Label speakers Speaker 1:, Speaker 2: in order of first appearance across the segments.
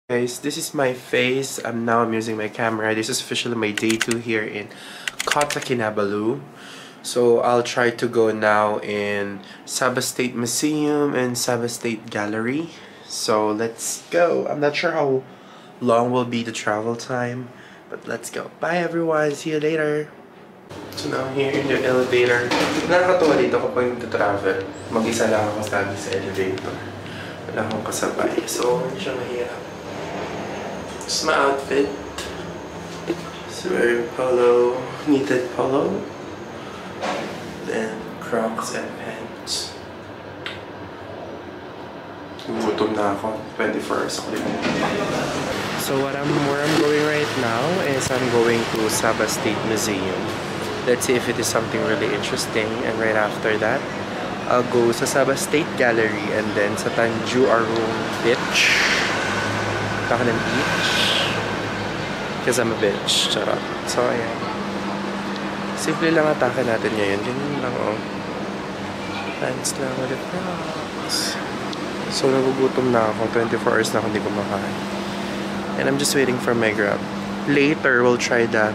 Speaker 1: Guys, this is my face. I'm using my camera. This is officially my day 2 here in Kota Kinabalu. So I'll try to go now in Sabah State Museum and Sabah State Gallery. So let's go. I'm not sure how long will be the travel time, but let's go. Bye everyone. See you later. So now I'm here in the elevator. Nakakatuwa dito kapag nagta-travel. Mag-isa lang ako sa elevator. Wala akong kasabay. So hindi siya mahirap. This is my outfit. It's very polo, knitted polo. Then Crocs and pants. Gutom na ako. 24 hours ako dito. So where I'm going right now is I'm going to Sabah State Museum. Let's see if it is something really interesting. And right after that, I'll go sa Sabah State Gallery and then sa Tanjung Arung Beach. Punta ng beach. Because I'm a bitch. Charot. So, ayan. Simple lang atake natin ngayon. Ganyan lang, oh. Pants lang ulit. So, nagugutom na ako. 24 hours na ako hindi kumakain. And I'm just waiting for my Grab. Later, we'll try the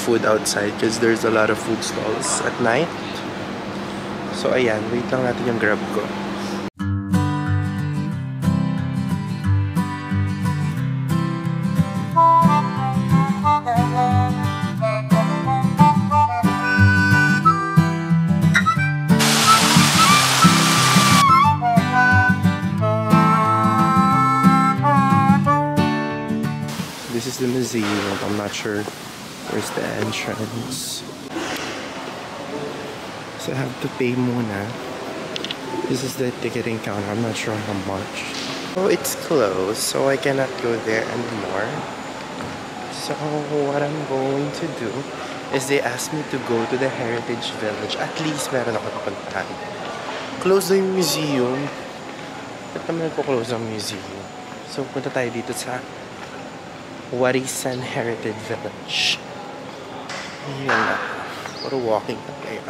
Speaker 1: food outside because there's a lot of food stalls at night. So, ayan. Wait lang natin yung Grab ko. This is the museum. I'm not sure where's the entrance. So I have to pay muna. This is the ticketing counter. I'm not sure how much. Oh, it's closed, so I cannot go there anymore. So what I'm going to do is they asked me to go to the Heritage Village. At least meron ako papuntahan. Close na yung museum. Ba't naman nagpo-close ang museum? So punta tayo dito sa Warisan Heritage Village. Ayan na. Puro walking na kayo.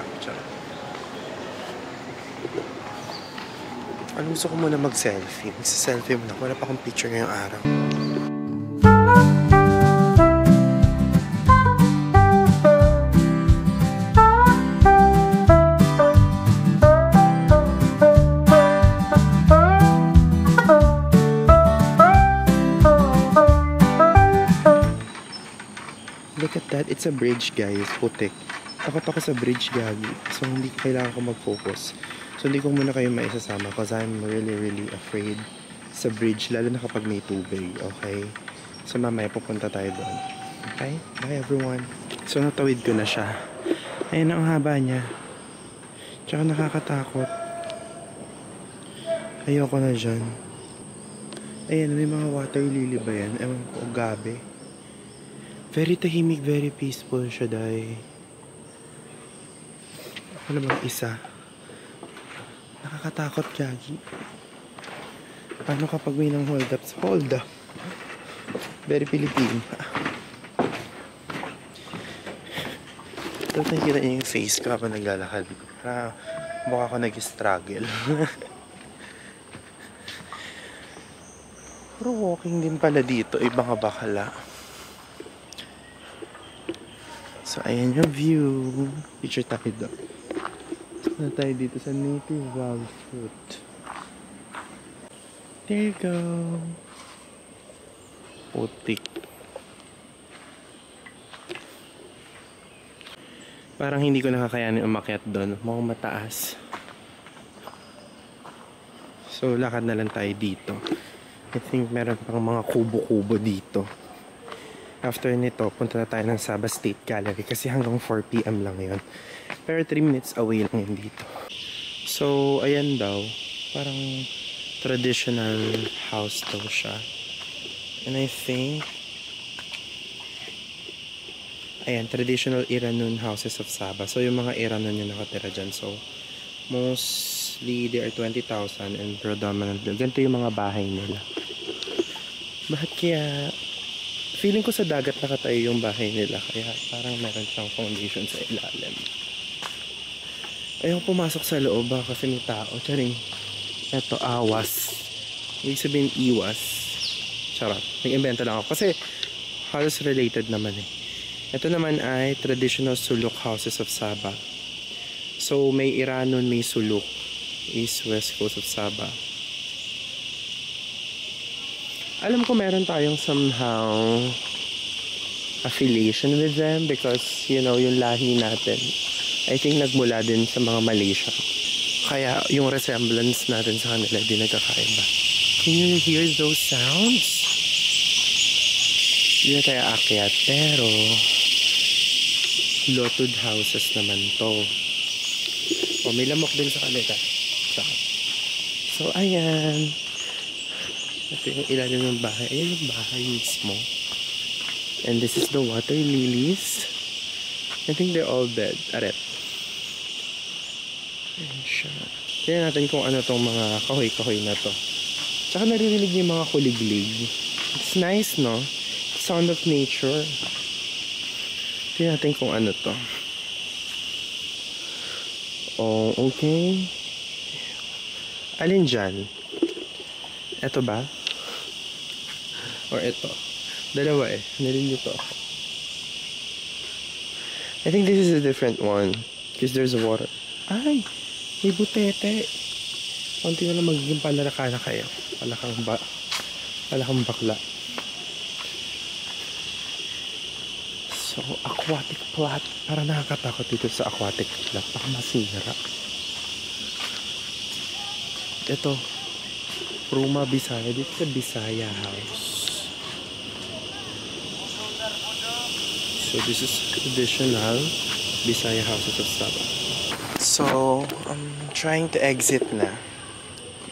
Speaker 1: Ano, gusto ko muna mag-selfie. Mag-selfie muna. Wala pa akong picture ngayong araw. Look at that. It's a bridge, guys. Putik. Takot ako sa bridge, gagi. So, hindi kailangan ko mag-focus. So, hindi ko muna kayo maisasama because I'm really afraid sa bridge. Lalo na kapag may tubig. Okay? So, mamaya pupunta tayo doon. Okay? Bye, everyone. So, natawid ko na siya. Ayan ang haba niya. Tsaka nakakatakot. Ayoko na dyan. Ayan, may mga water lily ba yan? Ewan ko, gabi. Very tahimik, very peaceful siya, day. Ako namang isa. Nakakatakot, Gagi. Paano kapag may nang hold up? Hold up. Very Philippine. Tapos nakikita niyo yung face ko habang naglalakad. Mukha ko nag-struggle. Pero walking din pala dito. Ibang bakala. So, ayan yung view. Picture tayo doon. So, na tayo dito sa Native Wild Fruit. There you go. Putik. Parang hindi ko nakakayanin umakyat doon. Mukhang mataas. So, lakad na lang tayo dito. I think meron pang mga kubo-kubo dito. After nito, punta na tayo ng Sabah State Gallery kasi hanggang 4 PM lang yun. Pero 3 minutes away lang yun dito. So, ayan daw. Parang traditional house daw siya. And I think, ayan, traditional Iranon houses of Sabah. So, yung mga Iranon yung nakatira dyan. So, mostly, they are 20,000 and predominantly. Ganito yung mga bahay nila. Bakit kaya... Feeling ko sa dagat nakatayo yung bahay nila. Kaya parang meron siyang foundation sa ilalim. Ayaw pumasok sa loob kasi may tao. Charing. Eto, awas. Ibig sabihin iwas. Charot. Nag-invento lang ako. Kasi halos related naman eh. Ito naman ay traditional suluk houses of Sabah. So may Iranon, may suluk. East West Coast of Sabah. Alam ko meron tayong somehow affiliation with them because, you know, yung lahi natin, I think nagmula din sa mga Malaysia. Kaya yung resemblance natin sa kanila di nagkakaiba. Can you hear those sounds? Hindi na tayo akyat, pero lotted houses naman to. O, may lamok din sa kanila. So, ayan. Ito yung ilalim ng bahay. Ayan yung bahay mismo. And this is the water lilies. I think they're all dead. Aret. Ayan siya. Tingnan natin kung ano tong mga kahoy-kahoy na to. Tsaka naririnig yung mga kuliglig. It's nice, no? Sound of nature. Tingnan natin kung ano to. Oh, okay. Alin dyan? Ito ba? Or ito? Dalawa eh. Nalilito ako. I think this is a different one. Because there's water. Ay! May butete. Kunti na lang magiging palaraka na kayo. Palakang bakla. So, aquatic plot. Para nakakatakot dito sa aquatic plot. Baka masira. Ito. Ruma Bisaya. Dito sa Bisaya House. So this is traditional Bisaya houses of Sabah. So, I'm trying to exit na.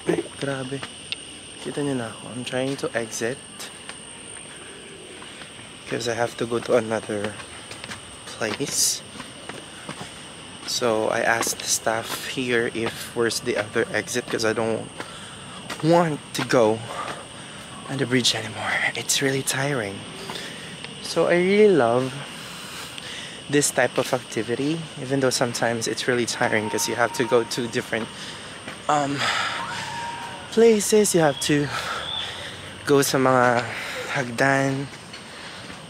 Speaker 1: Ay, grabe. Kita niyo na ako. I'm trying to exit. Because I have to go to another place. So, I asked the staff here if where's the other exit because I don't want to go on the bridge anymore. It's really tiring. So I really love this type of activity, even though sometimes it's really tiring because you have to go to different places, you have to go sa mga hagdan.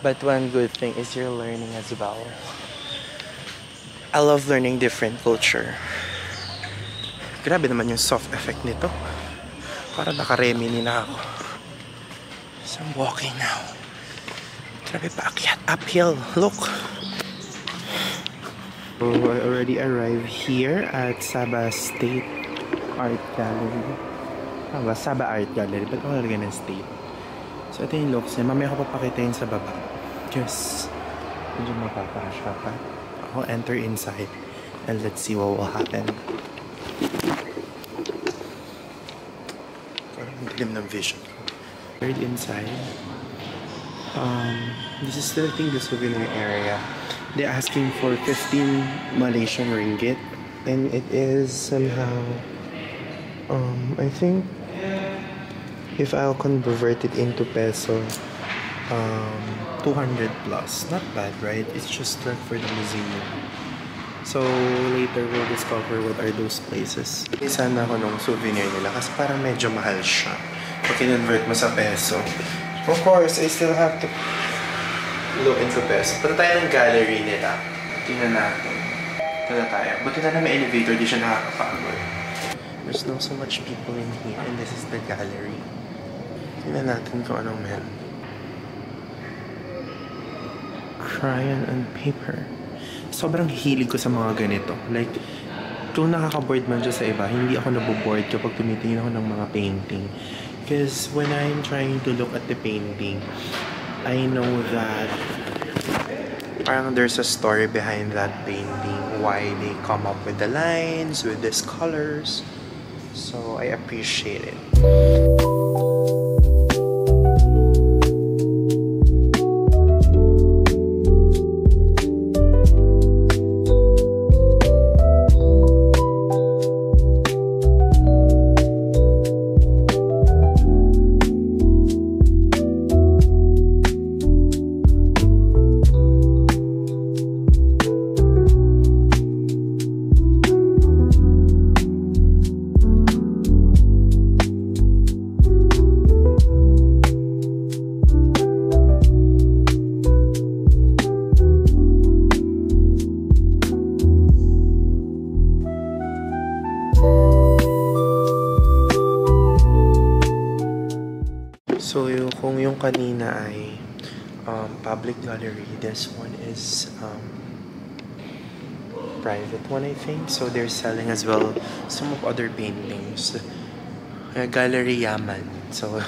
Speaker 1: But one good thing is you're learning as well. I love learning different culture. Grabe naman yung soft effect nito. Para nakaremini na ako. So I'm walking now. Grabe pa akyat, uphill, look. So I already arrived here at Sabah State Art Gallery. Sabah Art Gallery, ba't ako nalagyan ng state? So ito yung looks niya, mamaya ko papakitain sa baba. Just, medyo mapapasya pa. I'll enter inside and let's see what will happen. Parang dilim ng vision. Right inside. This is still, I think, the souvenir area. They're asking for 15 Malaysian ringgit, and it is somehow, I think, if I'll convert it into peso, 200 plus. Not bad, right? It's just like for the museum. So later we'll discover what are those places. Isa na ako nung souvenir nila kasi parang medyo mahal siya. Pag kinonvert mo sa peso. Of course, I still have to look into peso. Punta tayo ng gallery nila. Tingnan natin. Punta tayo. Buti na may elevator, di siya nakakapagod. There's not so much people in here and this is the gallery. Tingnan natin kung anong meron. Crayon and paper. Sobrang hilig ko sa mga ganito. Like, kung nakaka-board man siya sa iba, hindi ako naboboard kapag tumitingin ako ng mga painting. Because when I'm trying to look at the painting, I know that parang there's a story behind that painting, why they come up with the lines, with these colors. So I appreciate it. Kung yung kanina ay public gallery, this one is private one, I think. So they're selling as well some of other paintings. Gallery Yaman. So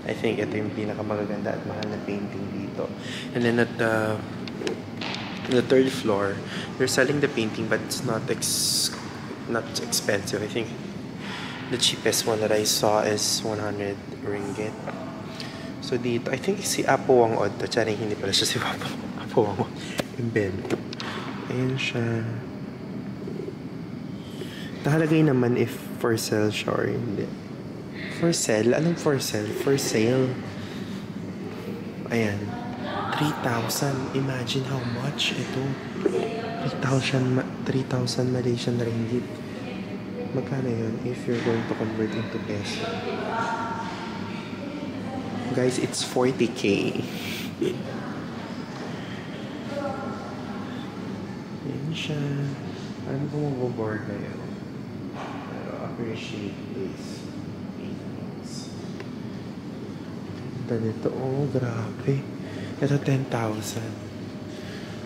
Speaker 1: I think ito yung pinakamagaganda at mahal na painting dito. And then at the third floor, they're selling the painting, but it's not expensive. I think the cheapest one that I saw is 100 ringgit. So dito, I think si Apo Wang Od to. Charing, hindi pala siya si Apo Wang Od. Invento. Ayan siya. Nakalagay naman if for sale siya or hindi. For sale? Anong for sale? For sale. Ayan. 3,000. Imagine how much ito. 3,000 Malaysian ringgit. Magkano yun if you're going to convert into peso? Guys, it's 40k. Yan siya. Ano kung mag-board na yun? Pero appreciate this. Ganda nito. Oh, grabe. Ito 10,000.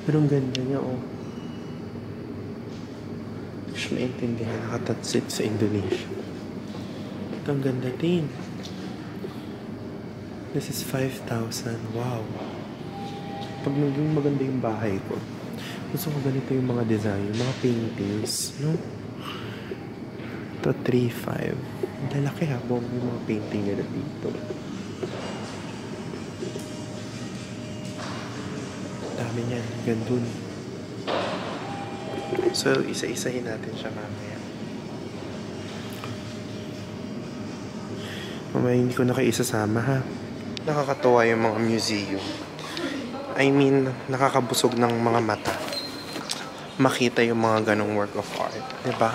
Speaker 1: Pero ang ganda niya, oh. Hindi siya maintindihan. Nakatatsit sa Indonesia. Ito ang ganda din. This is 5,000. Wow. Pag naging maganda yung bahay ko, gusto ko ganito yung mga design, mga paintings, no? Ito, 3,500. Lalaki ha, buong yung mga painting nila dito. Dami niyan, gandun. So, isa-isahin natin siya mamaya. Mamaya hindi ko na kayo isasama ha. Nakakatuwa yung mga museum. I mean, nakakabusog ng mga mata. Makita yung mga ganong work of art. Diba?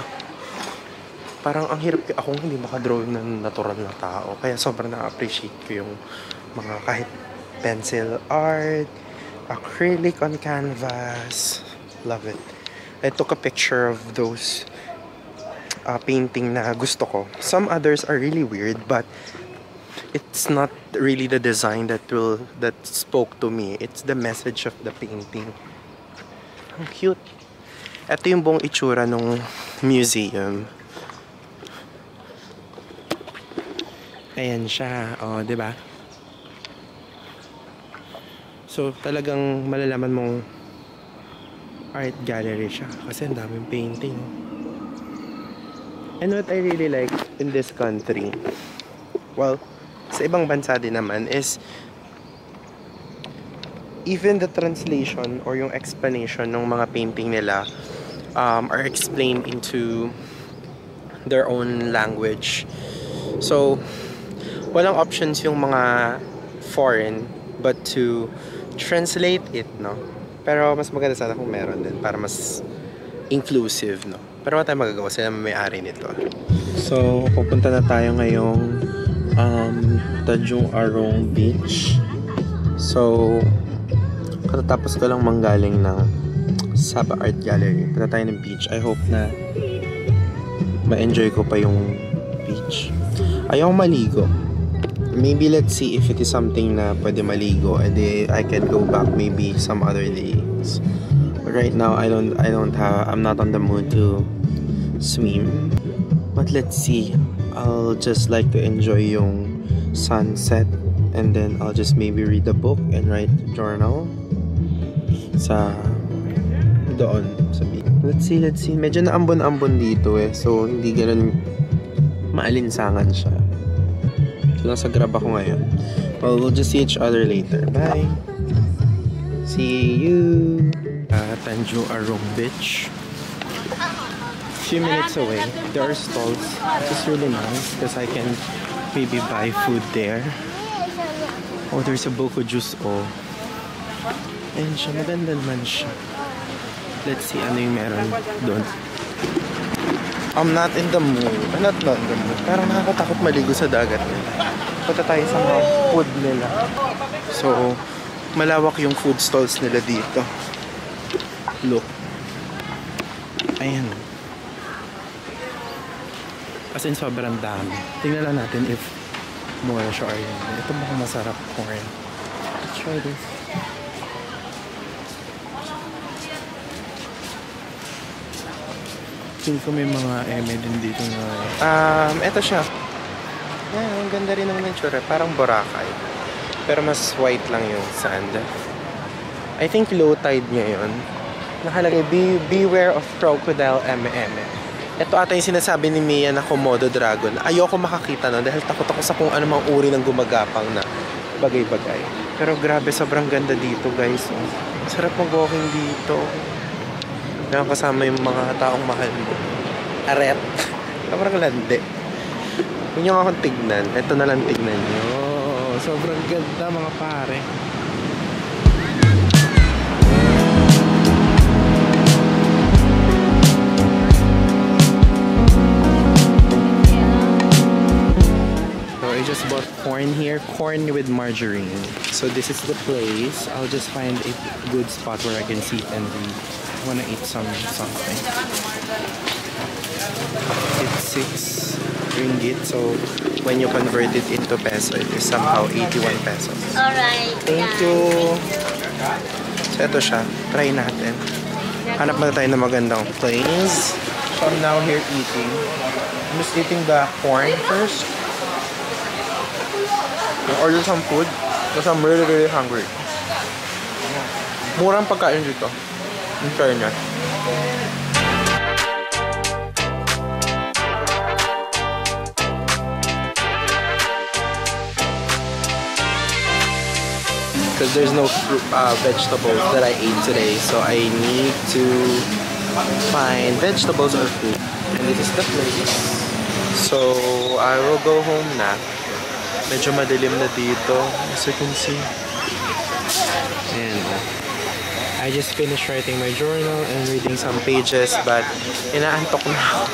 Speaker 1: Parang ang hirap akong hindi makadrawing ng natural na tao. Kaya sobrang na-appreciate ko yung mga kahit pencil art, acrylic on canvas. Love it. I took a picture of those painting na gusto ko. Some others are really weird, but it's not really the design that spoke to me. It's the message of the painting. Ang cute. Ito yung buong itsura ng museum. Ayan siya. Oh, 'di ba? So, talagang malalaman mong art gallery siya kasi ang daming painting. And what I really like in this country, well, sa ibang bansa din naman, is even the translation or yung explanation ng mga painting nila are explained into their own language. So, walang options yung mga foreign but to translate it, no? Pero mas maganda sana kung meron din para mas inclusive, no? Pero wala tayong magagawa, sila may-ari nito. So, pupunta na tayo ngayong Tanjung Arong Beach. So, katatapos ko lang manggaling ng Sabah Art Gallery. Punta tayo ng beach. I hope na ma-enjoy ko pa yung beach. Ayaw maligo. Maybe let's see if it is something na pwede maligo and I can go back maybe some other days. But right now I'm not on the mood to swim. But let's see. I'll just like to enjoy yung sunset and then I'll just maybe read a book and write a journal sa doon sa beach. Let's see. Medyo naambon-ambon dito eh. So hindi ganun maalinsangan siya. So nasa Grab ako ngayon. Well, we'll just see each other later. Bye! See you! Tanjung Arong Beach. Few minutes away. There are stalls. It's really nice because I can maybe buy food there. Oh, there's a Boko juice. Oh. Ayan siya. Maganda naman siya. Let's see ano yung meron doon. I'm not in the mood. Not in the mood. Parang nakakatakot maligo sa dagat nila. Punta tayo sa mga food nila. So, malawak yung food stalls nila dito. Look. Ayan. As in, sobrang dami. Tingnan lang natin if
Speaker 2: mura siya oriental. Ito mukhang masarap corn. Let's try this. Feel ko may mga eme din dito na...
Speaker 1: Ito siya. Yan, ang ganda rin ng nature. Parang Boracay. Pero mas white lang yung sand. I think low tide ngayon. Nakalagay, beware of crocodile eme. Ito ata yung sinasabi ni Mia na Komodo dragon. Ayoko makakita nun dahil takot ako sa kung anumang uri ng gumagapang na bagay-bagay. Pero grabe, sobrang ganda dito guys. Sarap mag-walking dito. Nakakasama yung mga taong mahal mo. Aret. Sobrang landi. Huwag niyo akong tignan. Ito na lang tignan niyo.
Speaker 2: Sobrang ganda mga pare. So I just bought corn here. Corn with margarine. So this is the place. I'll just find a good spot where I can sit and read. I wanna eat something.
Speaker 1: It's 6 ringgit. So when you convert it into peso, it is somehow 81 pesos.
Speaker 3: Alright.
Speaker 1: Thank you. So ito siya. Try natin. Hanap na tayo ng magandang place. So I'm now here eating. I'm just eating the corn first. I'll order some food because I'm really hungry. Murang pagkain dito. In fairness. Because there's no vegetables that I ate today, so I need to find vegetables or food. And this is the place. So I will go home na. Medyo madilim na dito, as you can see. And I just finished writing my journal and reading some pages, but inaantok na ako.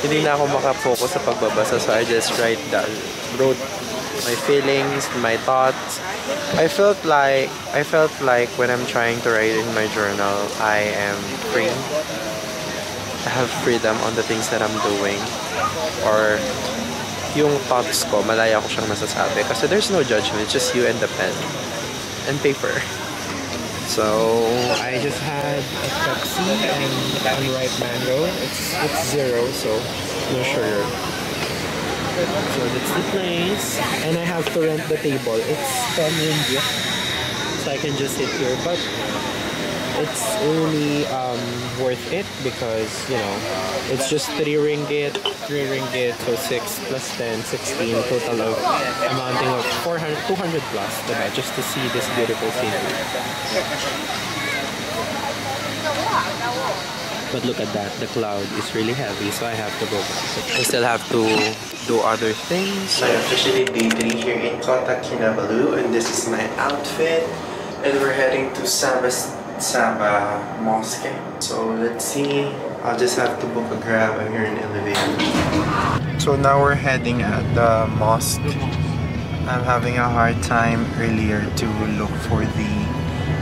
Speaker 1: Hindi na ako makafocus sa pagbabasa, so I just wrote my feelings, my thoughts. I felt like when I'm trying to write in my journal, I am free. I have freedom on the things that I'm doing, or yung thoughts ko, malaya ko siyang nasasabi. Kasi there's no judgment, it's just you and the pen and paper.
Speaker 2: So I just had a Pepsi and unripe mango. It's 0, so no sugar. So that's the place, and I have to rent the table. It's 10 ringgit, so I can just sit here. But it's really worth it because, you know, it's just 3 ringgit, so 6 plus 10, 16, total of amounting of 200 plus, diba? Just to see this beautiful scenery. But look at that, the cloud is really heavy, so I have to go back.
Speaker 1: I still have to do other things. I'm officially day 3 here in Kota Kinabalu, and this is my outfit. And we're heading to Saba Mosque. So let's see. I'll just have to book a Grab. I'm here in elevator. So now we're heading at the mosque. I'm having a hard time earlier to look for the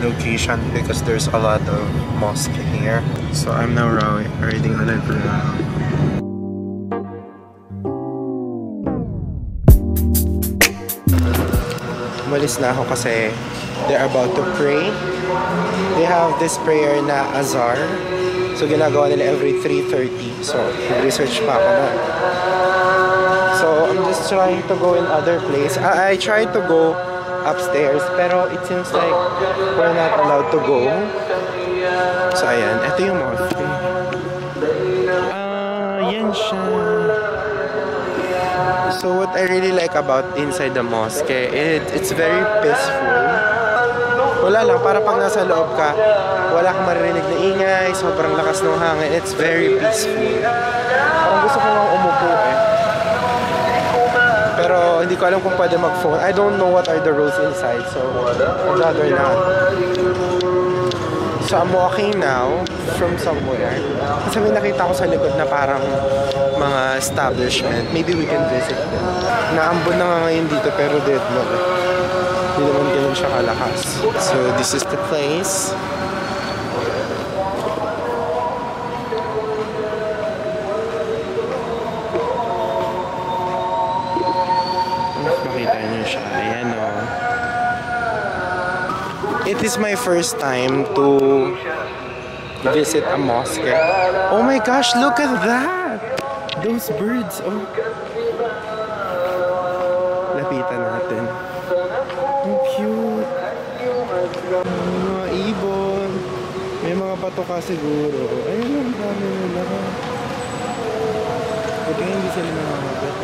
Speaker 1: location because there's a lot of mosque here. So I'm now riding on a Grab. Umalis na ako kasi they're about to pray. They have this prayer na Azhar. So ginagawa nila every 3:30. So research pa ako na. So I'm just trying to go in other place. I tried to go upstairs pero it seems like we're not allowed to go. So ayan, ito yung mosque.
Speaker 2: Yan siya.
Speaker 1: So what I really like about inside the mosque, it's very peaceful. Wala lang, para pag nasa loob ka, wala kang maririnig na ingay, sobrang lakas ng hangin. It's very peaceful. Parang gusto ko lang umupo eh. Pero hindi ko alam kung pwede mag-phone. I don't know what are the rules inside, so I'd rather not. So I'm walking now from somewhere. Kasi may nakita ko sa likod na parang mga establishment. Maybe we can visit them. Naambon na nga ngayon dito pero deadlock eh. Hindi naman ganun siya kalakas. So this is the place.
Speaker 2: Mas siya. Ayan o. It is my first time to visit a mosque. Oh my gosh, look at that! Those birds, oh. Lapitan natin. How cute. Mga ibon. May mga patoka siguro. Ayun ang dami nila. Buti nga hindi sila nangangagat.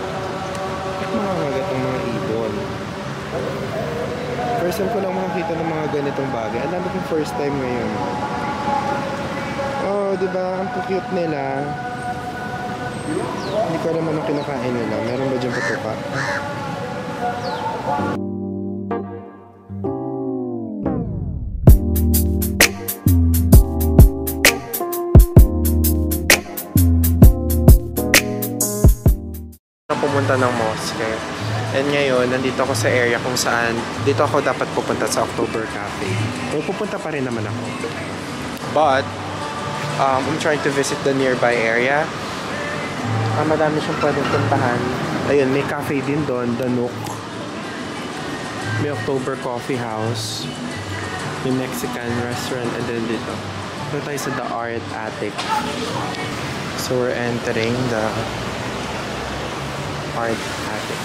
Speaker 2: Nangangagat ang mga ibon. First time ko lang makakita ng mga ganitong bagay. Alam ko first time ngayon. Oh, diba? Ang cute nila. Hindi ko alam anong kinakain nila. Meron ba dyan patoka? Pumunta ng mosque. And ngayon, nandito ako sa area kung saan dito ako dapat pupunta sa October Cafe. Pero pupunta pa rin naman ako. But, I'm trying to visit the nearby area. Madami siyang pwedeng puntahan. Ayun, may cafe din doon, The Nook. May October Coffee House. May Mexican restaurant, and then dito. Ito tayo sa The Art Attic. So we're entering the Art Attic.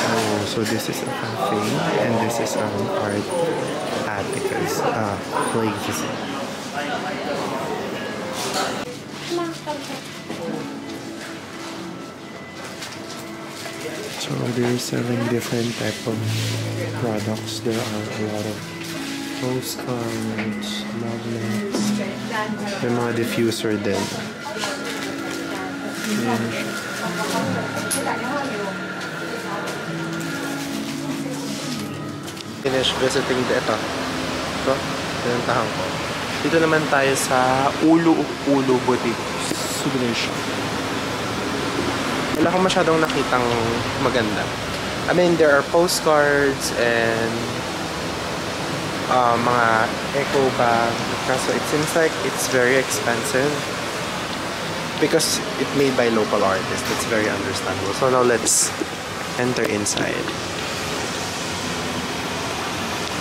Speaker 2: Oh, so this is a cafe, and this is an Art Attic as place. So they're selling different type of products. There are a lot of postcards, magnets, may mga diffuser din. Finish visiting ito. Ito, pinuntahan ko. Dito naman tayo sa Ulu Boutique Souvenir Shop. Wala akong masyadong nakitang maganda. I mean, there are postcards and mga eco bag. So it seems like it's very expensive because it's made by local artists. That's very understandable. So now let's enter inside.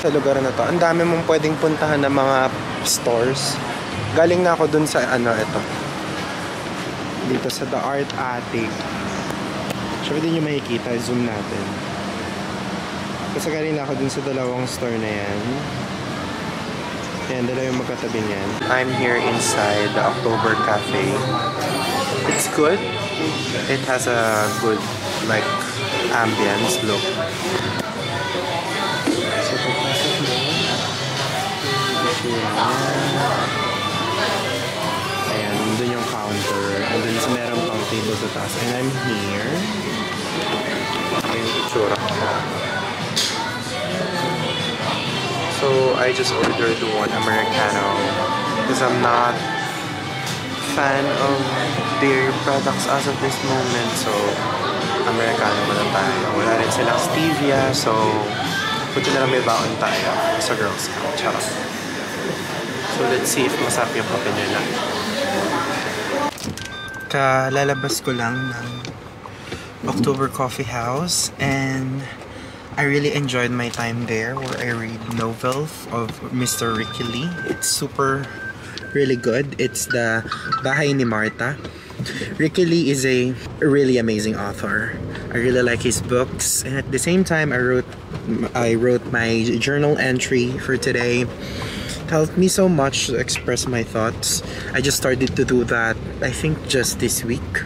Speaker 2: Sa lugar na to, ang dami mong pwedeng puntahan ng mga stores. Galing na ako dun sa ito. Dito sa The Art Attic. Sure din yung makikita, zoom natin. Kasi galing na ako dun sa dalawang store na yan. Yan, dalawa yung magkatabi niyan. I'm here inside the October Cafe. It's good. It has a good, like, ambience look. So, pagpasok mo, ayan, dun yung counter. And then, meron pang table sa taas. And I'm here. Yung itsura ko. So, I just ordered one Americano because I'm not fan of their products as of this moment. So, Americano muna tayo. Wala rin silang stevia. So, buti na lang may baon tayo sa Girl Scout. Charot. So, let's see if masarap yung kape nila. Kalalabas ko lang ng October Coffee House and I really enjoyed my time there where I read novels of Mr. Ricky Lee. It's super really good. It's the Bahay ni Marta. Ricky Lee is a really amazing author. I really like his books, and at the same time I wrote my journal entry for today. It helped me so much to express my thoughts. I just started to do that I think just this week.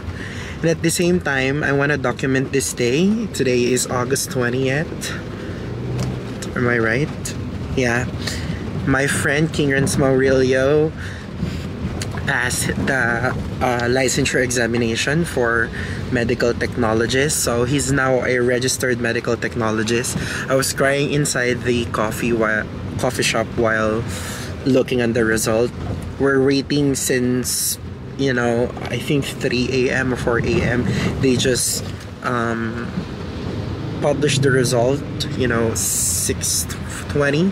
Speaker 2: And at the same time, I want to document this day. Today is August 20th. Am I right? Yeah. My friend King Renz Maurilio passed the licensure examination for medical technologist. So he's now a registered medical technologist. I was crying inside the coffee shop while looking at the result. We're waiting since, you know, I think 3 a.m. or 4 a.m. They just published the result, you know, 6:20.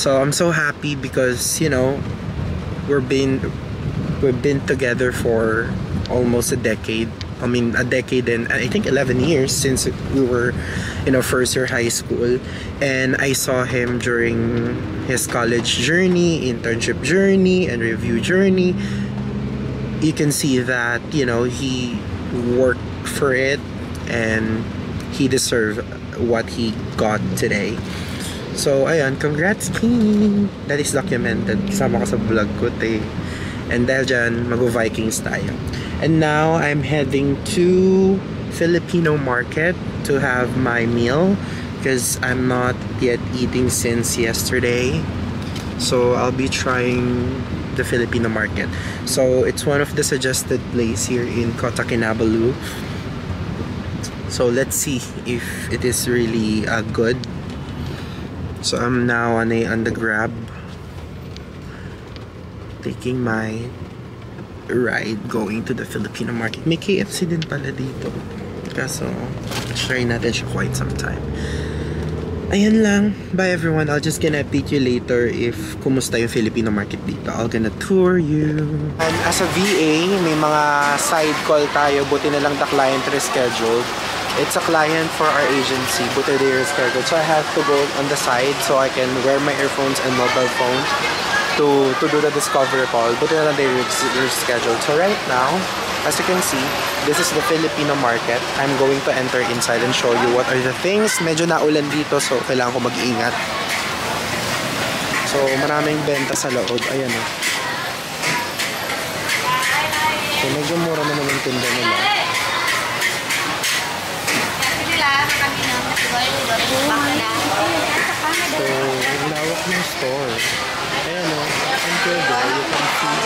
Speaker 2: So I'm so happy because, you know, we've been together for almost a decade. I mean, a decade and I think 11 years since we were in our first year high school. And I saw him during his college journey, internship journey, and review journey. You can see that, you know, he worked for it and he deserved what he got today. So, ayun, congrats, King! That is documented. Kasama ka sa vlog ko, te. And dahil dyan, mag-Vikings tayo. And now, I'm heading to Filipino market to have my meal because I'm not yet eating since yesterday. So, I'll be trying the Filipino market. So, it's one of the suggested place here in Kota Kinabalu. So, let's see if it is really good. So I'm now on the Grab, taking my ride going to the Filipino market. May KFC din pala dito. Kaso, try natin siya quite some time. Ayan lang. Bye everyone. I'll just gonna update you later if kumusta yung Filipino market dito. I'll gonna tour you. And as a VA, may mga side call tayo. Buti na lang the client rescheduled. It's a client for our agency, but they are scheduled. So I have to go on the side so I can wear my earphones and mobile phone to do the discovery call. But then they rescheduled. So right now, as you can see, this is the Filipino market. I'm going to enter inside and show you what are the things. Medyo naulan dito, so kailangan ko mag-ingat. So maraming benta sa loob. Ayan o. So medyo mura naman yung tinda nila. So, lawak ng store. Ayan o, until there, you can see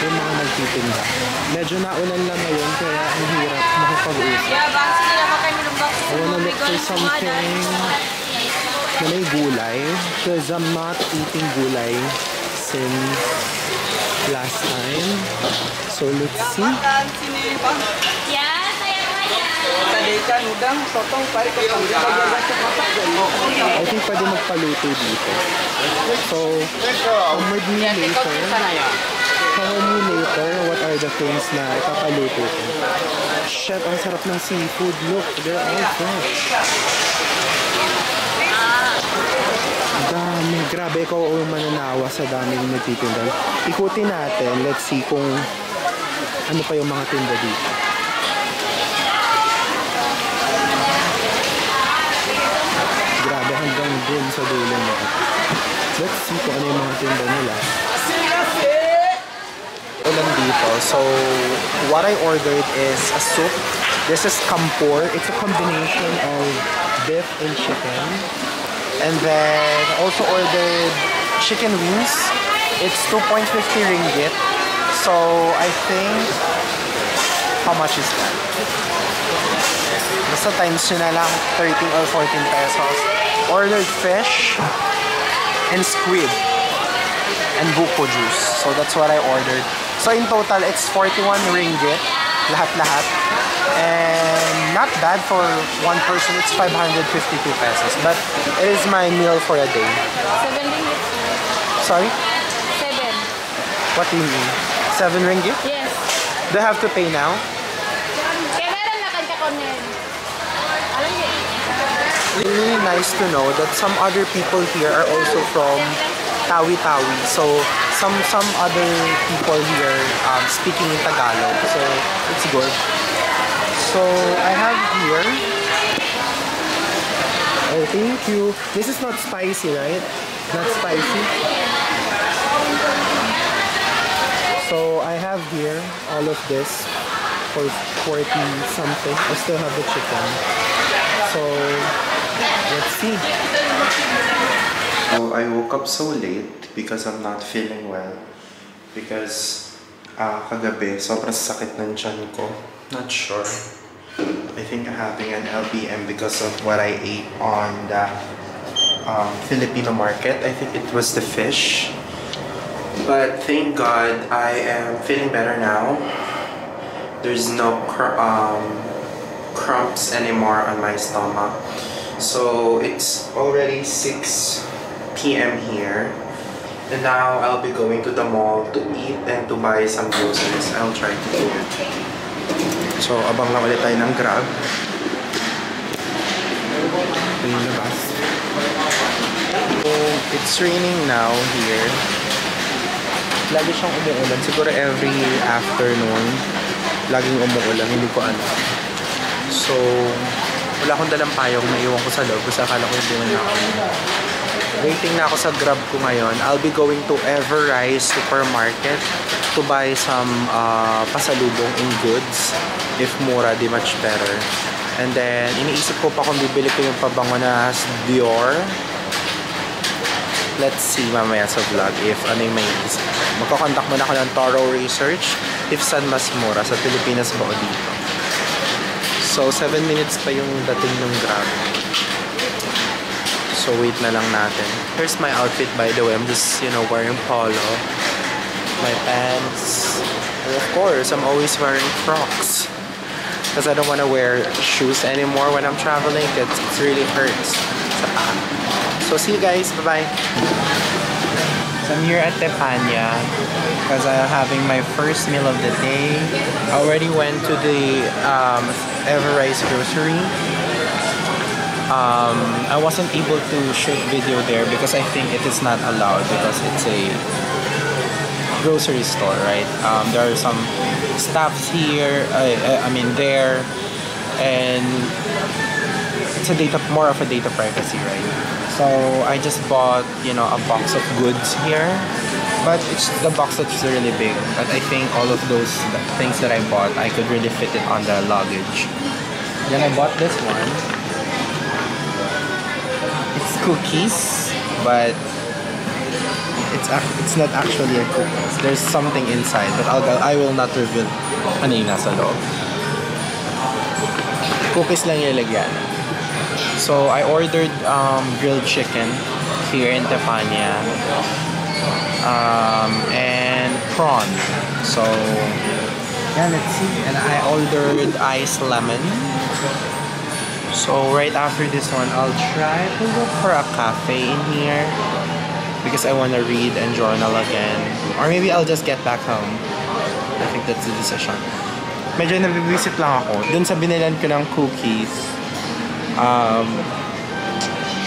Speaker 2: yung mga nagtitinda. Medyo naulan lang ngayon, kaya ang hirap makapag-usap. I wanna look for something na may gulay, because I'm not eating gulay since last time. So, let's see. I think pwede magpaluto dito. So, come with me later. What are the things na ipapaluto ko? Shit, ang sarap ng seafood. Look, they're all fresh. Dami. Grabe, ikaw ang mananawa sa daming nagtitinda. Ikutin natin. Let's see kung ano pa yung mga tinda dito. Grabe, hanggang dun sa dulo na. Let's see kung ano yung mga tinda nila. Ulan dito. So, what I ordered is a soup. This is kampor. It's a combination of beef and chicken. And then, also ordered chicken wings. It's 2.50 ringgit. So, I think, how much is that? Basta times yun na lang, 13 or 14 pesos. Ordered fish and squid and buko juice. So that's what I ordered. So in total, it's 41 ringgit, lahat-lahat. And not bad for one person, it's 552 pesos. But it is my meal for a day.
Speaker 3: 7 ringgit.
Speaker 2: Sorry?
Speaker 3: 7.
Speaker 2: What do you mean? 7 ringgit?
Speaker 3: Yes.
Speaker 2: Do I have to pay now?
Speaker 3: Kaya meron na kanta-konen. Alam niyo.
Speaker 2: Really nice to know that some other people here are also from Tawi-Tawi. So some other people here speaking in Tagalog. So it's good. So I have here. Oh, thank you. This is not spicy, right? Not spicy. So I have here all of this for 40 something. I still have the chicken. So let's see.
Speaker 1: So I woke up so late because I'm not feeling well. Because kagabi, sobrang sakit ng tiyan ko. Not sure. I think I'm having an LBM because of what I ate on the Filipino market. I think it was the fish. But thank God I am feeling better now. There's no cramps anymore on my stomach. So it's already 6 p.m. here. And now I'll be going to the mall to eat and to buy some groceries. I'll try to do it. So, abang lang ulit tayo ng Grab.
Speaker 2: Ito yung labas.
Speaker 1: So, it's raining now here. Lagi siyang umuulan. Siguro every afternoon, laging umuulan. Hindi ko ano. So, wala akong dalang payong. Naiwan ko sa loob. Kasi akala ko hindi na ako. Waiting na ako sa Grab ko ngayon. I'll be going to Everrise Supermarket to buy some pasalubong in goods. If mura, di much better. And then, iniisip ko pa kung bibili ko yung pabango na Dior. Let's see mamaya sa vlog if ano yung may isip. Magkakontak muna ako ng thorough research if saan mas mura, sa Pilipinas ba o dito. So, 7 minutes pa yung dating ng Grab. So, wait na lang natin. Here's my outfit, by the way. I'm just, wearing polo. My pants. And of course, I'm always wearing Crocs. Because I don't want to wear shoes anymore when I'm traveling. It really hurts sa paa. So, see you guys. Bye-bye. So, I'm here at Tepanya because I'm having my first meal of the day. I already went to the Everrise grocery. I wasn't able to shoot video there because I think it is not allowed because it's a grocery store, right? There are some staffs here, there, and it's more of a data privacy, right? So I just bought, a box of goods here, but it's the box that's really big. But I think all of those things that I bought, I could really fit it on the luggage. Then I bought this one. It's cookies, but it's not actually a cookies. There's something inside, but I will not reveal ano yung nasa loob. Cookies lang yung lagyan. So I ordered grilled chicken here in Tepanya and prawn. So yeah, let's see. And I ordered iced lemon. So right after this one, I'll try to look for a cafe in here because I want to read and journal again. Or maybe I'll just get back home. I think that's the decision. Medyo nabibisit lang ako. Dun sa binilan ko ng cookies,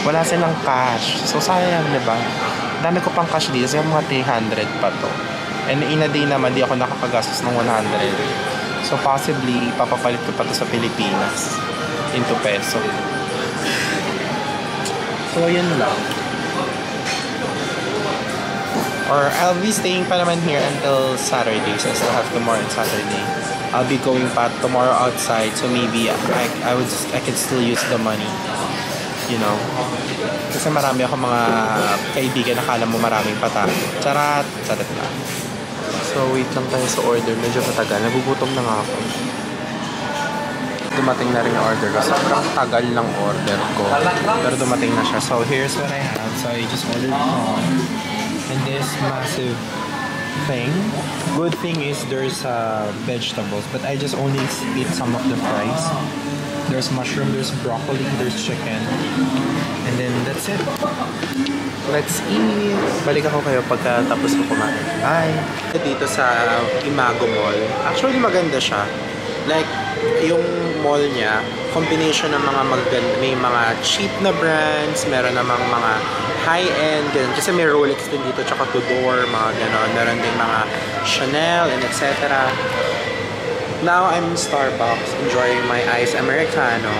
Speaker 1: wala silang cash. So sayang, diba? Dami ko pang cash dito. Kasi mga 300 pa to. And in a day naman, di ako nakakagastos ng 100. So possibly, papapalit ko pa to sa Pilipinas. Into peso. So yun lang. Or I'll be staying pa naman here until Saturday. So I still have tomorrow and Saturday. I'll be going pa tomorrow outside. So maybe I could still use the money. Kasi marami ako mga kaibigan na kala mo maraming patay. Charat lang. So wait lang tayo sa order. Medyo matagal. Nagugutom na nga ako. Dumating na rin yung order ko. Sobrang tagal lang order ko. Pero dumating na siya. So here's what I have. So I just ordered prawn. And this massive thing. Good thing is there's vegetables. But I just only eat some of the fries. There's mushroom, there's broccoli, there's chicken. And then that's it. Let's eat. Balik ako kayo pagkatapos ko kumain. Bye! Dito sa Imago Mall. Actually maganda siya. Like, yung mall niya, combination ng mga magaganda. May mga cheap na brands, meron namang mga high-end, ganun. Kasi may Rolex din dito, tsaka Tudor, mga gano'n. Meron din mga Chanel, and etc. Now, I'm in Starbucks, enjoying my iced Americano.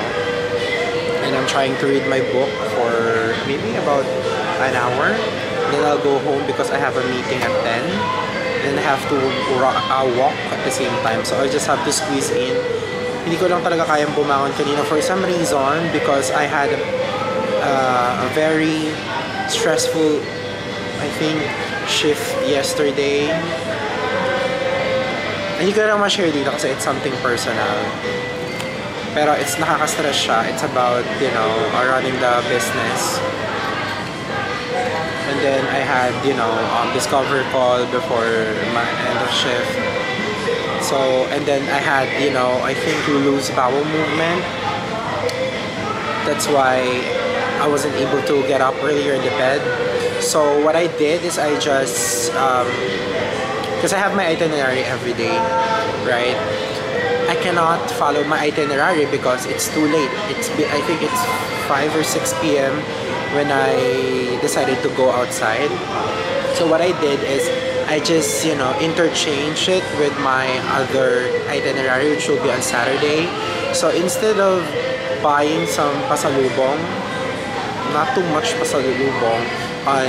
Speaker 1: And I'm trying to read my book for maybe about an hour. Then I'll go home because I have a meeting at 10. Then I have to walk at the same time. So I just have to squeeze in. Hindi ko lang talaga kayang bumangon kanina for some reason because I had a very stressful, I think, shift yesterday. Hindi ko lang ma-share dito kasi it's something personal. Pero it's nakaka-stress siya. It's about, running the business. And then I had, discover call before my end of shift. So, and then I had, I think loose bowel movement. That's why I wasn't able to get up earlier in the bed. So what I did is I just, because I have my itinerary every day, right?
Speaker 2: I cannot follow my itinerary because it's too late. I think it's 5 or 6 p.m. when I decided to go outside. So what I did is I just, you know, interchanged it with my other itinerary, which will be on Saturday. So instead of buying some pasalubong, not too much pasalubong on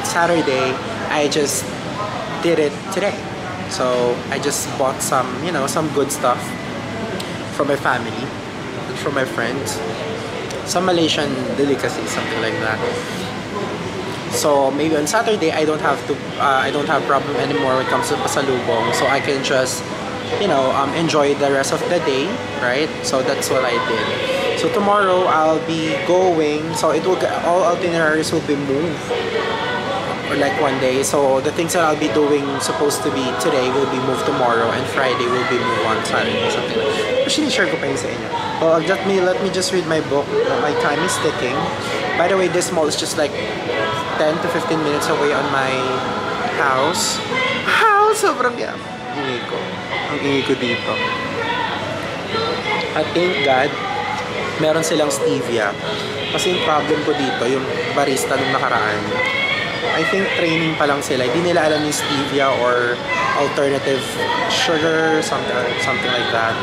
Speaker 2: Saturday, I just did it today. So I just bought some, you know, some good stuff from my family, from my friends, some Malaysian delicacies, something like that. So maybe on Saturday I don't have problem anymore when it comes to pasalubong. So I can just, you know, enjoy the rest of the day, right? So that's what I did. So tomorrow I'll be going. So all itineraries will be moved, or like one day. So the things that I'll be doing supposed to be today will be moved tomorrow, and Friday will be moved on Saturday, something like that. Actually, share ko pa yun sa inyo. Well, let me just read my book. My time is ticking. By the way, this mall is just like 10 to 15 minutes away on my house. Sobrang ingay ko. Ang ingay ko dito. At thank God, meron silang stevia. Kasi yung problem ko dito, yung barista nung nakaraan, I think training pa lang sila. Hindi nila alam yung stevia or alternative sugar, something like that.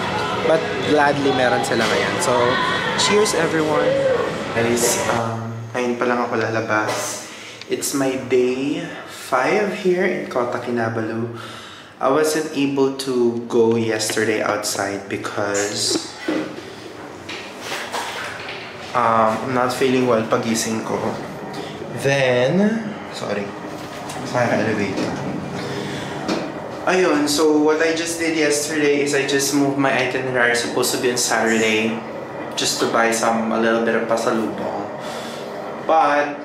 Speaker 2: But gladly meron sila ngayon. So, cheers everyone! Guys, ngayon pa lang ako lalabas. It's my day 5 here in Kota Kinabalu. I wasn't able to go yesterday outside because I'm not feeling well pagising ko. Then, sorry, sa elevator. Ayun, so what I just did yesterday is I just moved my itinerary, supposed to be on Saturday, just to buy a little bit of pasalubong. But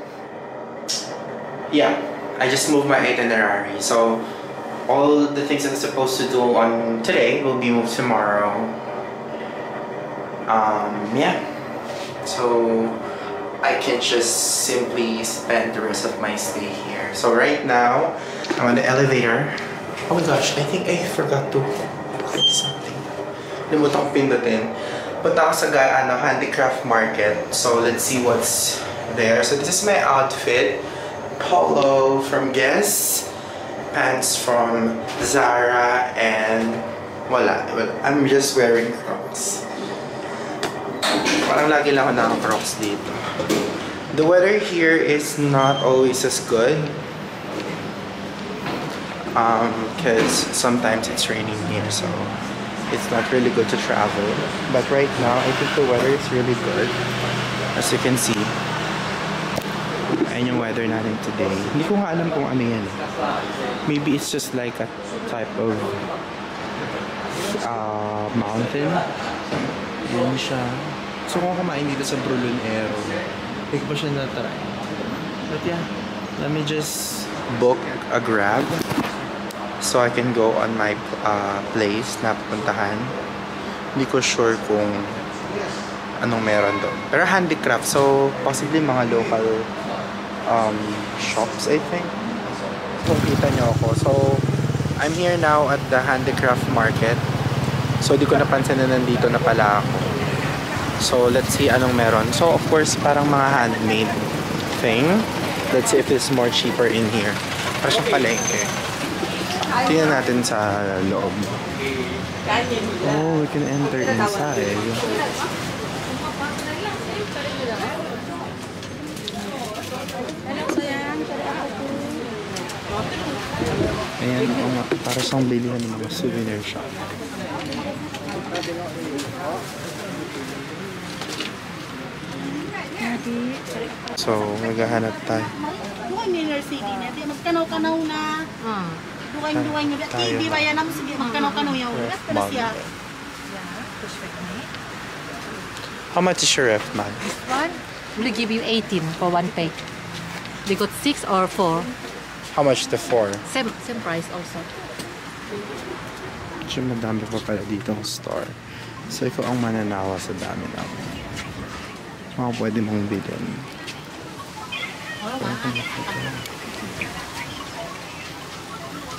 Speaker 2: yeah, I just moved my itinerary. So all the things I'm supposed to do on today will be moved tomorrow. Yeah. So I can just simply spend the rest of my stay here. So right now, I'm on the elevator. Oh my gosh, I think I forgot to put something. Limutan ko pindutin. Punta ako sa handicraft market. So let's see what's there. So this is my outfit. Polo from Guess, pants from Zara, and wala. Well, I'm just wearing Crocs. Parang lagi lang ako naka-Crocs dito. The weather here is not always as good. Because sometimes it's raining here, so it's not really good to travel. But right now, I think the weather is really good. As you can see, ayan yung weather natin today. Hindi ko nga alam kung ano yan. Maybe it's just like a type of mountain. Yan siya. So kung kumain dito sa Brulon-Ero, hindi ko pa siya na-try. But yeah, let me just book a Grab so I can go on my place na pupuntahan. Hindi ko sure kung anong meron doon. Pero handicraft, so possibly mga local shops, I think. Kung kita nyo ako. So, I'm here now at the handicraft market. So, di ko napansin na nandito na pala ako. So, let's see anong meron. So, of course, parang mga handmade thing. Let's see if it's more cheaper in here. Para siyang palengke. Tingnan natin sa loob. Oh, we can enter inside. Ayan, para siyang bilihan ng mga souvenir shop. So, maghahanap tayo.
Speaker 3: Magkanaw-kanaw na. Duway-duway niya. TV ba yan? Sige, magkanaw-kanaw yan.
Speaker 2: How much is your ref, man?
Speaker 4: This one will give you 18 for one page. They got 6 or 4.
Speaker 2: How much the 4?
Speaker 4: Same price also.
Speaker 2: Medyo madami pa pala dito ang store. So, ikaw ang mananawa sa dami namin. Mga pwede mong bilhin.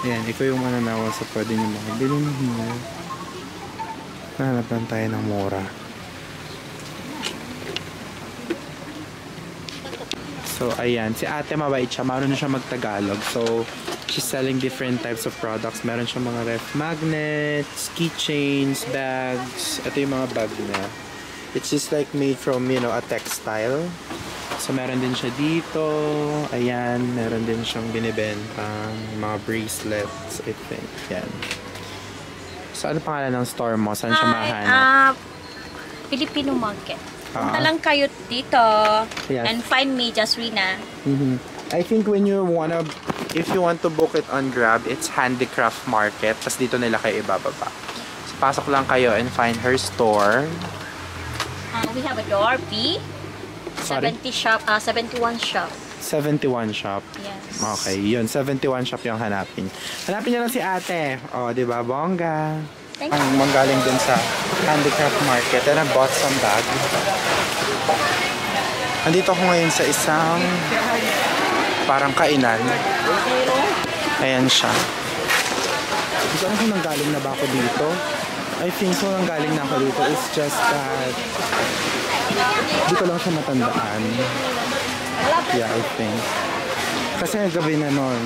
Speaker 2: Ayan, ikaw yung mananawa sa pwede nyo mga bilhin here. Nahanap lang tayo ng mura. So, ayan. Si ate mabait siya. Marunong siya mag-Tagalog. So, she's selling different types of products. Meron siya mga ref magnets, keychains, bags. Ito yung mga bag niya. It's just like made from, you know, a textile. So, meron din siya dito. Ayan. Meron din siyang binibentang mga bracelets, I think. Yan. So, ano pangalan ng store mo? Saan siya mahanap?
Speaker 5: Filipino Market. Punta
Speaker 2: Ah.
Speaker 5: lang kayo dito
Speaker 2: Yes.
Speaker 5: and find me, Jasrina.
Speaker 2: I think when you wanna, if you want to book it on Grab, it's Handicraft Market. Tapos dito nila kayo ibababa. So, pasok lang kayo and find her store.
Speaker 5: We have a door B.
Speaker 2: Sorry?
Speaker 5: 71 shop.
Speaker 2: 71 shop.
Speaker 5: Yes.
Speaker 2: Okay, yun. 71 shop yung hanapin. Hanapin niyo lang si ate. O, di ba? Bongga.
Speaker 5: Thank
Speaker 2: Ang manggaling dun sa Handicraft Market. And I bought some bag. Andito ako ngayon sa isang parang kainan. Ayan siya. Hindi ko alam kung nanggaling na ba ako dito. I think so nanggaling na ako dito. It's just that hindi ko lang siya matandaan. Yeah, I think. Kasi gabi na nun.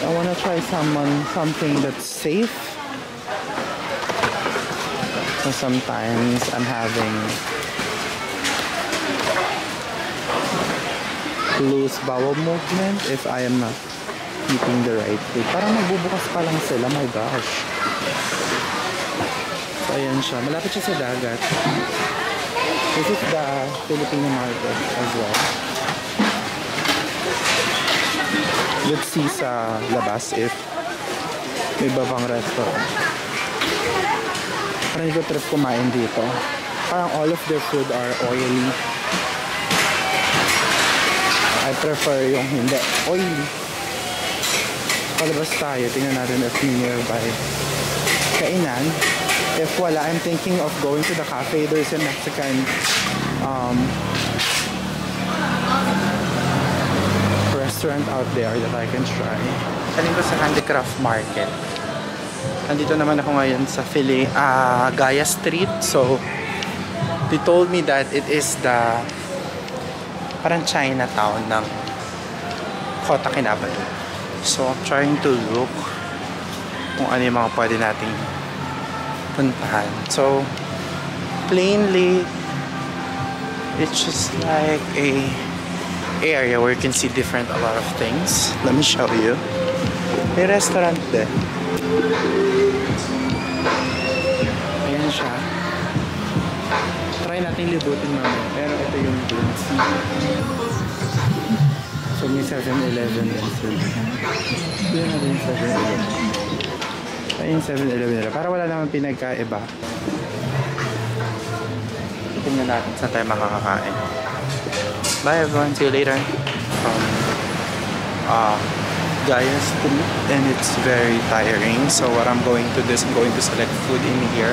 Speaker 2: I wanna try something that's safe. So sometimes I'm having loose bowel movement if I am not eating the right food. Parang magbubukas pa lang sila. My gosh. So ayan siya. Malapit siya sa dagat. This is the Filipino market as well. Let's see sa labas if may iba pang restaurant. Parang hindi ko trip kumain dito. Parang all of their food are oily. I prefer yung hindi oily. Palabas tayo. Tingnan natin if nearby kainan. If wala, I'm thinking of going to the cafe. There's a Mexican restaurant out there that I can try. Kaling ko sa Handicraft Market. Nandito naman ako ngayon sa Gaya Street. So, they told me that it is the parang Chinatown ng Kota Kinabalu. So, I'm trying to look kung ano yung mga pwede nating puntahan. So, plainly, it's just like a area where you can see a lot of things. Let me show you. May restaurant din. Ayan siya. Try natin libutin namin. Pero ito yung drinks. So may 7-Eleven din sila. Tignan natin yung 7-Eleven. Ayun yung 7-Eleven nila. Para wala naman pinagkaiba. Tingnan natin saan tayo makakakain. Bye everyone, see you later. Gaya Street, and it's very tiring. So what I'm going to do is I'm going to select food in here.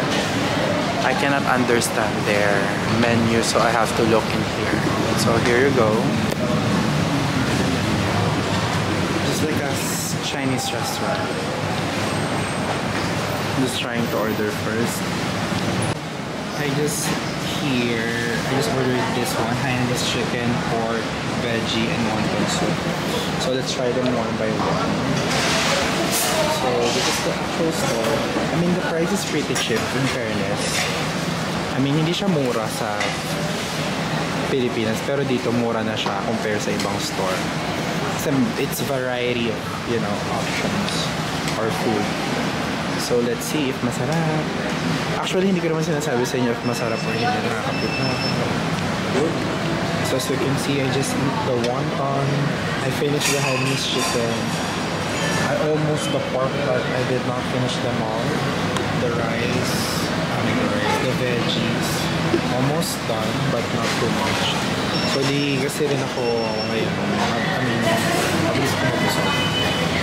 Speaker 2: I cannot understand their menu, so I have to look in here. So here you go. Just like a Chinese restaurant. I'm just trying to order first. I just ordered this one, Hainanese chicken, pork, veggie, and wonton soup. So let's try them one by one. So this is the actual store. I mean, the price is pretty cheap in fairness. I mean, hindi siya mura sa Pilipinas, pero dito mura na siya compare sa ibang store. Kasi it's variety of, you know, options or food. So let's see if masarap. Actually, hindi ko naman sinasabi sa inyo if masarap or hindi. Nakakapit na. Good. So as you can see, I just eat the wonton. I finished the Hainanese chicken. I almost the pork, but I did not finish them all. The rice, the veggies, almost done, but not too much. So kasi rin ako ngayon, mabilis ko mabusog.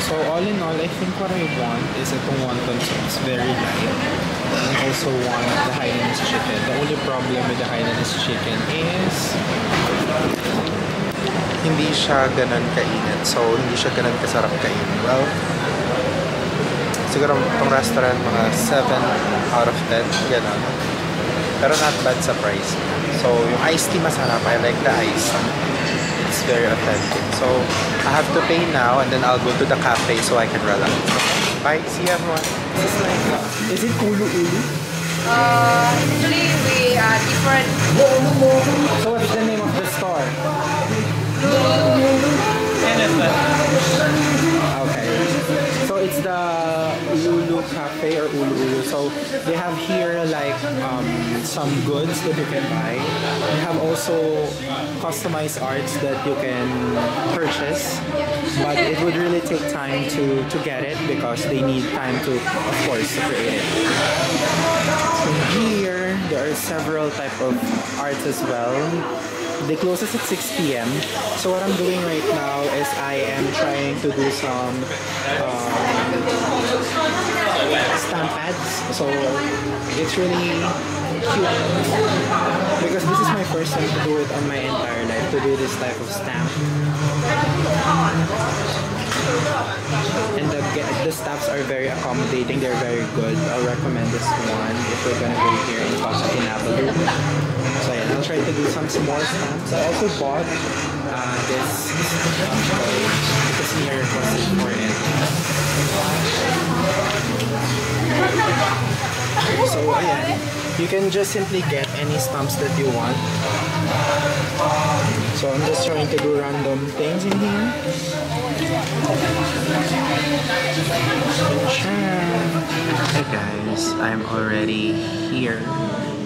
Speaker 2: So all in all, I think what I want is itong wonton soup. It's very light. And also want the Hainanese chicken. The only problem with the Hainanese chicken is hindi siya ganun kainit. So hindi siya ganun kasarap kainin. Well,
Speaker 1: Siguro itong restaurant, mga 7 out of 10. Gano'n. Pero not bad sa price. So, yung iced tea masarap. I like the iced tea. It's very authentic. So, I have to pay now and then I'll go to the cafe so I can relax. Bye. See you everyone.
Speaker 2: Is it ulu-ulu?
Speaker 6: Usually we are different.
Speaker 2: So what's the name of the store? Okay. So it's the Lulu Cafe or Ulu. So they have here like some goods that you can buy. They have also customized arts that you can purchase. But it would really take time to get it because they need time to, of course, to create it. So here, there are several type of arts as well. They close at 6 p.m. So what I'm doing right now is I am trying to do some stamp pads. So it's really cute because this is my first time to do it on my entire life, to do this type of stamp. And the staffs are very accommodating, they're very good. I'll recommend this one if we're gonna go here in Casa Kinabalu. So yeah, I'll try to do some small stamps. I also bought this toy because Mia requested for it. So ayan, you can just simply get any stamps that you want. So I'm just trying to do random things in here.
Speaker 1: Hey guys, I'm already here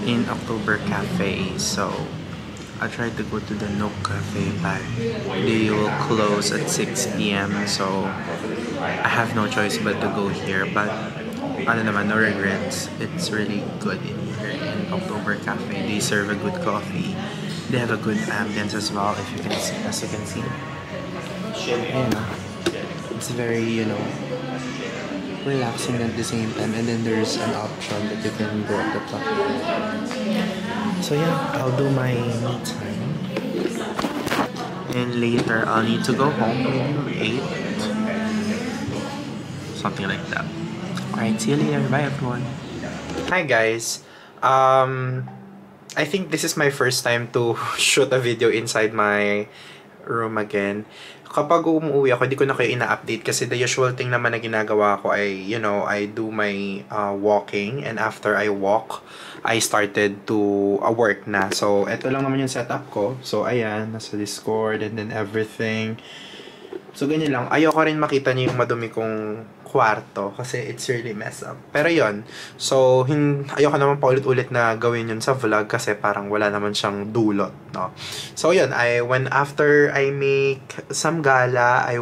Speaker 1: in October Cafe. So I tried to go to the Nook Cafe but they will close at 6 p.m. So I have no choice but to go here. But ano naman, no regrets. It's really good in here in October Cafe. They serve a good coffee. They have a good ambience as well, if you can see, as you can see. And it's very, you know, relaxing at the same time. And then there's an option that you can go at the top. So yeah, I'll do my me time. And later, I'll need to go home maybe 8. Something like that. Alright, see you later. Bye everyone. Hi guys. I think this is my first time to shoot a video inside my room again. Kapag umuwi ako, di ko na kayo ina-update kasi the usual thing naman na ginagawa ko ay, you know, I do my walking and after I walk, I started to work na. So, eto lang naman yung setup ko. So, ayan, nasa Discord and then everything. So, ganyan lang. Ayoko rin makita niyo yung madumi kong kwarto kasi it's really messed up. Pero yon, so ayoko naman paulit-ulit na gawin yun sa vlog kasi parang wala naman siyang dulot, no? So yun, when after I make some gala, I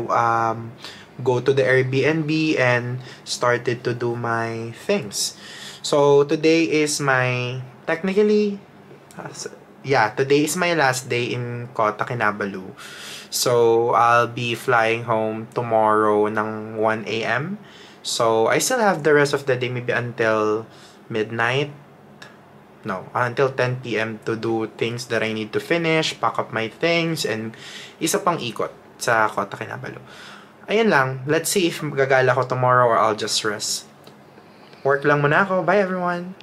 Speaker 1: go to the Airbnb and started to do my things. So today is my today is my last day in Kota Kinabalu. So, I'll be flying home tomorrow ng 1 a.m. So, I still have the rest of the day, maybe until midnight. No, until 10 p.m. to do things that I need to finish, pack up my things, and isa pang ikot sa Kota Kinabalu. Ayan lang. Let's see if magagala ko tomorrow or I'll just rest. Work lang muna ako. Bye, everyone!